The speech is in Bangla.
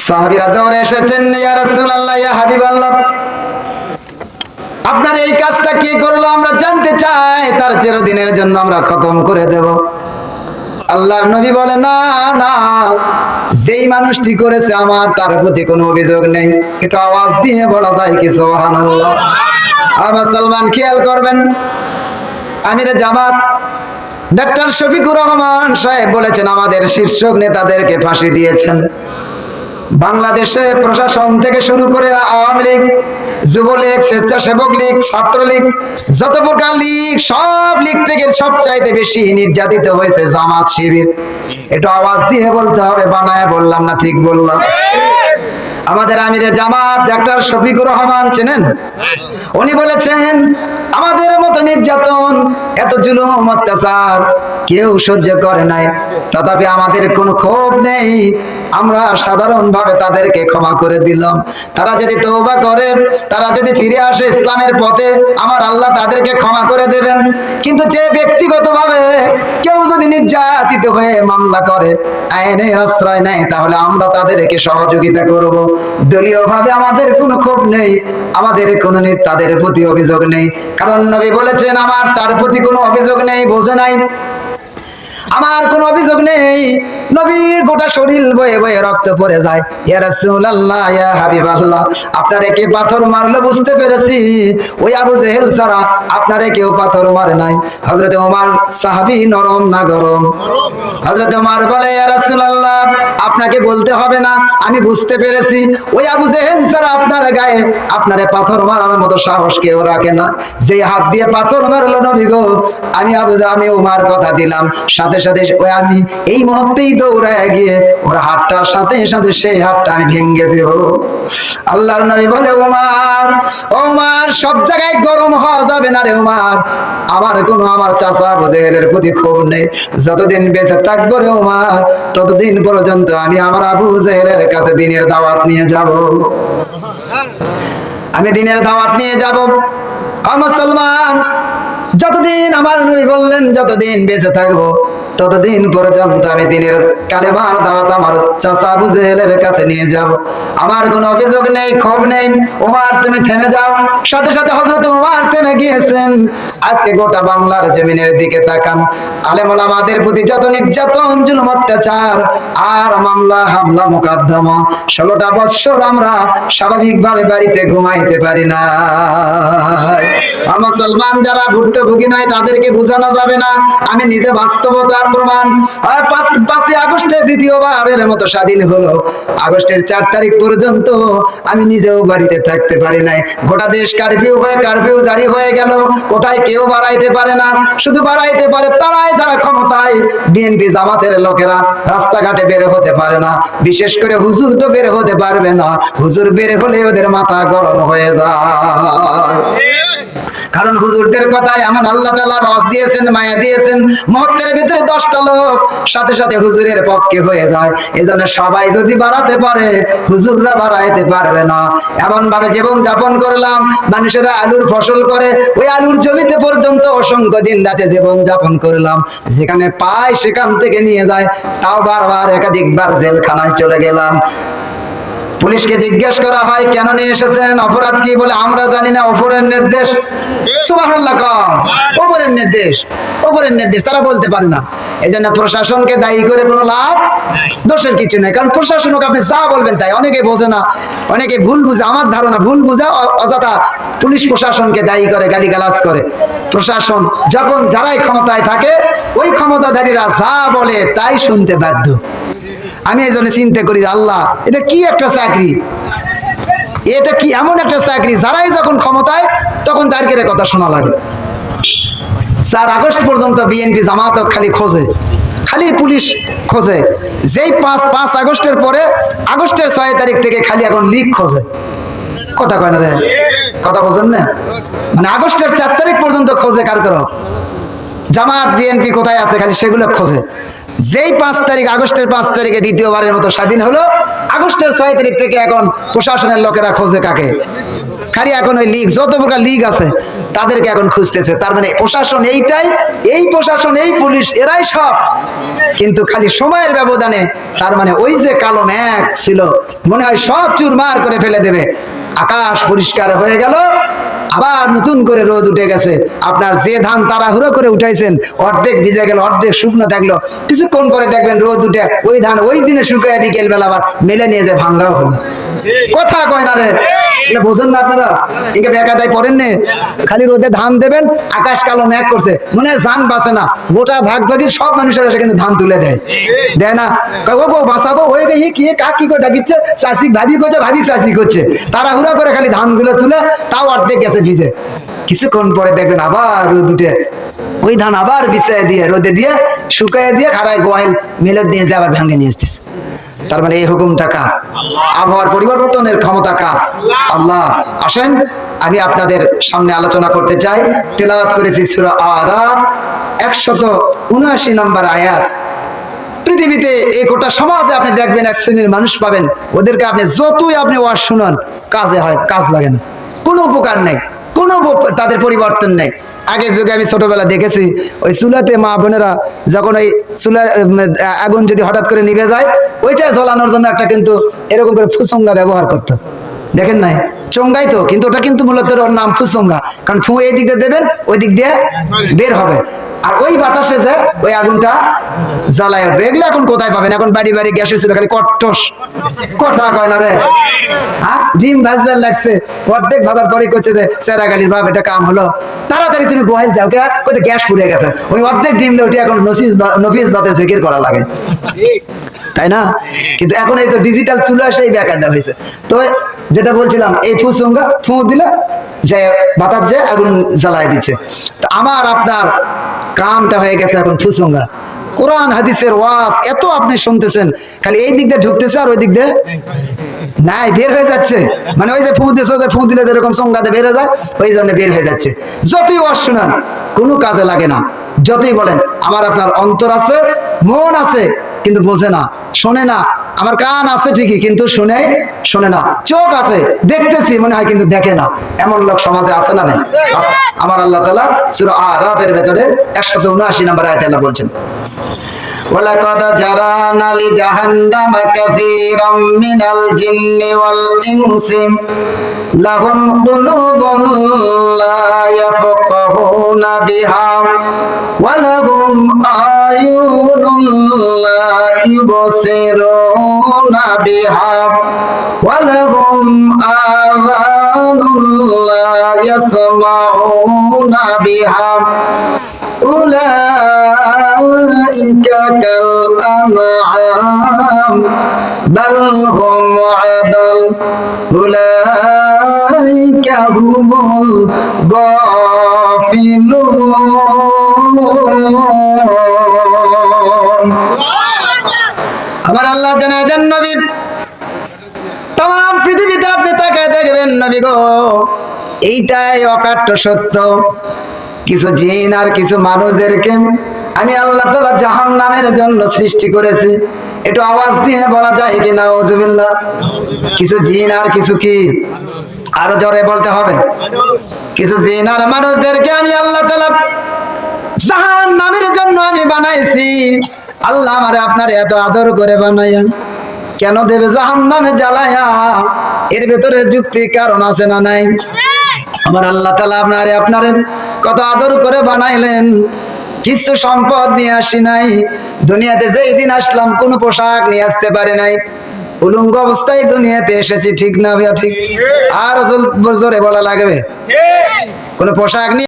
সাহাবীরা দৌড়ে এসেছেন, ইয়া রাসূলুল্লাহ, ইয়া হাবিবাল্লাহ, আপনার এই কাজটা কি করলো আমরা জানতে চাই, তার চিরদিনের জন্য আমরা খতম করে দেব। আল্লাহর নবী বলে, না না, যেই মানুষটি করেছে আমার তার প্রতি কোনো অভিযোগ নেই। একটু আওয়াজ দিয়ে বলা যায় কি সুবহানাল্লাহ? আমার মুসলমান খেয়াল করবেন, আমিরে জামাত ডাক্তার শফিকুর রহমান সাহেব বলেছেন আমাদের শীর্ষ নেতাদেরকে ফাঁসি দিয়েছেন। বাংলাদেশে প্রশাসন থেকে শুরু করে আওয়ামী লীগ, যুবলীগ, স্বেচ্ছাসেবক লীগ, ছাত্রলীগ, যত প্রকার লীগ, সব লীগ থেকে সবচাইতে বেশি নির্যাতিত হয়েছে জামাত শিবির। একটু আওয়াজ দিয়ে বলতে হবে, বানায় বললাম না ঠিক বললাম? আমাদের আমিরে জামাত ডাক্তার শফিকুর রহমান চেনেন? উনি বলেছেন আমাদের মতো নির্যাতন, এত জুলুম অত্যাচার কেউ সহ্য করে নাই, তথাপি আমাদের কোনো ক্ষোভ নেই, আমরা সাধারণভাবে তাদেরকে ক্ষমা করে দিলাম। তারা যদি তওবা করে, তারা যদি ফিরে আসে ইসলামের পথে, আমার আল্লাহ তাদেরকে ক্ষমা করে দেবেন। কিন্তু যে ব্যক্তিগতভাবে কেউ যদি নির্যাতিত হয়ে মামলা করে, আইনের আশ্রয় নেয়, তাহলে আমরা তাদেরকে সহযোগিতা করব। দলীয়ভাবে আমাদের কোনো ক্ষোভ নেই, আমাদের কোনো তাদের প্রতি অভিযোগ নেই, কারণ নবী বলেছেন আমার তার প্রতি কোনো অভিযোগ নেই। বোঝে নাই? আমার কোনো অভিযোগ নেই। নবীর গোটা শরীর বয়ে বয়ে রক্ত পড়ে যায়। ইয়া রাসূলুল্লাহ, ইয়া হাবিবাল্লাহ, আপনারে কে পাথর মারলো বুঝতে পেরেছি, ওই আবু জেহেল ছাড়া আপনারে কেউ পাথর মারে নাই। হযরত ওমর সাহাবী, নরম না গরম? হযরত ওমর বলে, ইয়া রাসূলুল্লাহ, আপনাকে বলতে হবে না, আমি বুঝতে পেরেছি, ওই আবু জেহেল ছাড়া আপনার গায়ে আপনারে পাথর মারার মতো সাহস কেউ রাখে না। যে হাত দিয়ে পাথর মারলো নবী গো, আমি ওমর কথা দিলাম, সাথে সাথে ওই আমি এই মুহূর্তেই দৌড়ায় গিয়ে ওর হাতটার সাথে সাথে সেই হাতটা আমি ভেঙে দেব। আল্লাহর নবী বলে, ওমর, ওমর, সব জায়গায় গরম হওয়া যাবে না রে ওমর, আমার চাচা আবু জেহেলের প্রতি ক্ষোভ নেই। যতদিন বেঁচে থাকবো রে ওমর, ততদিন পর্যন্ত আমি আমার আবু জেহেলের কাছে দ্বীনের দাওয়াত নিয়ে যাব। আমি দ্বীনের দাওয়াত নিয়ে যাব। মুসলমান, যতদিন আমার নবী বললেন যতদিন বেঁচে থাকবো ততদিন পর্যন্ত আমি দ্বীনের কালেমার দাওয়াত আমার চাচা আবু জেহেলের কাছে নিয়ে যাব। আমার কোনো অভিযোগ নেই, ক্ষোভ নেই। ওমর, তুমি থেমে যাও। সাথে সাথে হযরত ওমর থেমে গিয়েছেন। আজকে গোটা বাংলার জমিনের দিকে তাকান, আলেম ওলামাদের প্রতি যত নির্যাতন, জুলুম, অত্যাচার আর মামলা হামলা মোকদ্দমা, 16টা বছর আমরা স্বাভাবিকভাবে বাড়িতে ঘুমাইতে পারি না। মুসলমান যারা ভুক্তভোগী নয় তাদেরকে বোঝানো যাবে না। আমি নিজে বাস্তবতার প্রমাণ। 5ই আগস্টের দ্বিতীয়বারের মতো স্বাধীন হলো, আগস্টের 4 তারিখ পর্যন্ত আমি নিজেও বাড়িতে থাকতে পারি নাই। গোটা দেশ কারফিউ জারি হয়ে গেল। কোথায় কেউ বাড়াইতে পারে না, শুধু বাড়াইতে পারে তারাই যারা ক্ষমতায়। বিএনপি জামাতের লোকেরা রাস্তাঘাটে বের হতে পারে না, বিশেষ করে হুজুর তো বের হতে পারবে না। হুজুর বের হলে ওদের মাথা গরম হয়ে যায়, কারণ হুজুরদের কথায় এমন আল্লাহ তাআলা রস দিয়েছেন, মায়া দিয়েছেন, মুহূর্তের ভিতরে 10টা লোক সাথে সাথে হুজুরের পক্ষে হয়ে যায়। এজন্য সবাই যদি বাড়াতে পারে, হুজুররা বাড়াইতে পারবে না। এমন ভাবে জীবন যাপন করলাম, মানুষেরা আলুর ফসল করে, ওই আলুর জমিতে পর্যন্ত অসংখ্য দিন রাতে জীবন যাপন করলাম। যেখানে পাই সেখান থেকে নিয়ে যায়, তাও বারবার একাধিকবার জেলখানায় চলে গেলাম। পুলিশকে জিজ্ঞেস করা হয় কেন নিয়ে এসেছেন, অপরাধ কি? বলে আমরা জানি না, ওপরের নির্দেশ। সুবহানাল্লাহ, ওপরের নির্দেশ, ওপরের নির্দেশ, তারা বলতে পারে না। এজন্য প্রশাসনকে দায়ী করে কোনো লাভ, দোষের কিছু নেই, কারণ প্রশাসনকে আপনি যা বলবেন তাই। অনেকে বোঝে না, অনেকে ভুল বুঝে, আমার ধারণা ভুল বুঝে অযথা পুলিশ প্রশাসনকে দায়ী করে, গালিগালাজ করে। প্রশাসন যখন যারাই ক্ষমতায় থাকে, ওই ক্ষমতাধারীরা যা বলে তাই শুনতে বাধ্য। আমি এই জন্য চিন্তা করি, আল্লাহ, এটা কি একটা চাকরি, এটা কি এমন একটা চাকরি, যারাই যখন ক্ষমতায় তখন তাদের কথা শোনা লাগে। 4 আগস্ট পর্যন্ত বিএনপি জামাত খালি খোঁজে, খালি পুলিশ খোঁজে। যেই 5 আগস্টের পরে, আগস্টের 6 তারিখ থেকে খালি এখন লীগ খোঁজে। কথা কয় না রে, কথা বোঝেন না? মানে আগস্টের 4 তারিখ পর্যন্ত খোঁজে কার কারণ, জামাত বিএনপি কোথায় আছে খালি সেগুলো খোঁজে। যেই 5 তারিখ, আগস্টের 5 তারিখে দ্বিতীয়বারের মতো স্বাধীন হলো, আগস্টের 6 তারিখ থেকে এখন প্রশাসনের লোকেরা খোঁজে কাকে? খালি এখন ওই লীগ, যত প্রকার লীগ আছে তাদেরকে এখন খুঁজতেছে। তার মানে প্রশাসন এইটাই, এই প্রশাসন, এই পুলিশ, এরাই সব, কিন্তু খালি সময়ের ব্যবধানে তার মানে ওই যে কালো মেঘ ছিল মনে হয় সব চুরমার করে ফেলে দেবে। আকাশ পরিষ্কার হয়ে গেল, আবার নতুন করে রোদ উঠে গেছে। আপনার যে ধান তাড়াহুড়ো করে উঠাইছেন অর্ধেক ভিজে গেল, অর্ধেক শুকনো থাকলো, কিছুক্ষণ পরে দেখবেন রোদ উঠে ওই ধান ওই দিনে শুকিয়ে বিকেল বেলা আবার মেলে নিয়ে যায় ভাঙ্গাও হলো। কথা কয় না রে, এটা বোঝেন না আপনারা? একে বেকায়দায় পড়েন নে, খালি রোদে ধান দেবেন, আকাশ কালো মেঘ করছে, মনে হয় ধান বাঁচে না, গোটা ভাগ ভাগির সব মানুষের এসে কিন্তু ধান তুলে দেয়, দেয় না? ও বউ বাঁচাবো হয়ে গিয়ে কি কাকি করে ডাকিচ্ছে, চাষি ভাবি করছে, ভাবি চাষি করছে, তাড়াহুড়া করে খালি ধানগুলো তুলে, তাও অর্ধেক গেছে ভিজে। কিছুক্ষণ পরে দেখবেন আবার রোদ উঠে ওই ধান আবার বিছায় দিয়ে রোদে দিয়ে শুকায় দিয়ে খাড়ায় গোয়াল মেলে দিয়ে যে আবার ভাঙে নিয়ে আসতেছে। তার মানে এই হুকুমটা কার? আবহাওয়ার পরিবর্তনের ক্ষমতা কার? আল্লাহ। আসেন আমি আপনাদের সামনে আলোচনা করতে চাই। তেলাওয়াত করেছি সূরা আরাফ 179 নম্বর আয়াত। পৃথিবীতে এই গোটা সমাজে আপনি দেখবেন এক শ্রেণীর মানুষ পাবেন, ওদেরকে আপনি যতই আপনি ওয়াজ শুনান কাজে হয়, কাজ লাগে না, কোনো উপকার নেই, কোনো তাদের পরিবর্তন নেই। আগের যুগে আমি ছোটবেলা দেখেছি ওই চুলাতে মা বোনেরা যখন ওই চুলা আগুন যদি হঠাৎ করে নিভে যায়, ওইটা জ্বলানোর জন্য একটা কিন্তু এরকম করে ফুসঙ্গা ব্যবহার করতো, দেখেন নাই? চঙ্গাই তো, কিন্তু ওটা কিন্তু মূলত ওর নাম ফুসঙ্গা, কারণ ফু এই দিক দিয়ে দেবেন ওই দিক দিয়ে বের হবে, আর ওই বাতাসে যে ওই আগুনটা জ্বালায় উঠবে। এগুলো এখন কোথায় পাবেন? এখন বাড়ি বাড়ি গ্যাসের ছিল খালি কট্টস, কথা কয় না রে? হ্যাঁ, ডিম ভাজবার লাগছে, অর্ধেক ভাজার পরে করছে যে সেরা গালির বাপ এটা কাম হলো, তাড়াতাড়ি তুমি গোহাইল যাও, কে কোথায় গ্যাস পুড়ে গেছে, ওই অর্ধেক ডিম উঠে এখন নফিস ভাতের জিকির করা লাগে, তাই না? কিন্তু এখন এই তো ডিজিটাল চুলা সেই বেকায়দা হয়েছে। তো যেটা বলছিলাম, এই ফুসঙ্গা ফু দিলে যে বাতাস যে আগুন জ্বালায় দিচ্ছে। তো আমার আপনার কামটা হয়ে গেছে এখন ফুসঙ্গা। কোরআন হাদিসের ওয়াজ এত আপনি শুনতেছেন, খালি এই দিক দিয়ে ঢুকতেছে আর ওই দিক দিয়ে নাই, বের হয়ে যাচ্ছে। মানে ওই যে ফু দিয়েছে, যে ফু দিলে যেরকম সংঘাতে বের হয়ে যায়, ওই জন্য বের হয়ে যাচ্ছে। যতই ওয়াজ শুনান কোনো কাজে লাগে না, যতই বলেন আমার আপনার অন্তর আছে, মন আছে, কিন্তু বোঝে না, শোনে না। আমার কান আছে ঠিকই, কিন্তু শোনে না। চোখ আছে, দেখতেছি মনে হয়, কিন্তু দেখে না। এমন লোক সমাজে আছে না? নাই? আমার আল্লাহ তাআলা সূরা আরাফের ভেতরে 179 নম্বর আয়াতে আল্লাহ বলছেন, ওয়ালাকাদ জারানা লিজাহান্নামা কাসীরাম মিনাল জিন্নি ওয়াল ইনসি লাহুম কুলুবুন লা ইয়াফকাহুনা বিহা ওয়া লাহুম আয়ুনুন লা ইউবসিরুনা বিহা ওয়া লাহুম আযানুন লা ইয়াসমাউনা বিহা উলাইকা কাল আনআম বাল হুম আদাল উলাইকা হুমুল গাফিলুন। আমার আল্লাহ জানায় দেন নবী, তাম পৃথিবীতে আপনি তাকায় দেখবেন নবী গো, এইটাই অকাট্য সত্য, কিছু জিন আর কিছু মানুষদেরকে আমি আল্লাহ তাআলা জাহান্নামের জন্য সৃষ্টি করেছি। একটু আওয়াজ দিয়ে বলা যায় কি নাউজুবিল্লাহ? কিছু জিন আর কিছু কি, আরো জোরে বলতে হবে, কিছু জিন আর মানুষদেরকে আমি আল্লাহ তাআলা জাহান্নামের জন্য আমি বানাইছি। আল্লাহ আমারে আপনারে এত আদর করে বানাইয়া কেন দেবে জাহান্নামে জ্বালায়া? এর ভেতরে যুক্তি কারণ আছে না নাই? আমার আল্লাহ তাআলা আপনারে কত আদর করে বানাইলেন, কিছু সম্পদ নিয়ে আসি নাই। দুনিয়াতে যেই দিন আসলাম কোনো পোশাক নিয়ে আসতে পারি নাই, উলঙ্গ অবস্থায় দুনিয়াতে এসেছি, ঠিক না ভাইয়া? ঠিক। আর জোরে বলা লাগবে, কোনো পোশাক নিয়ে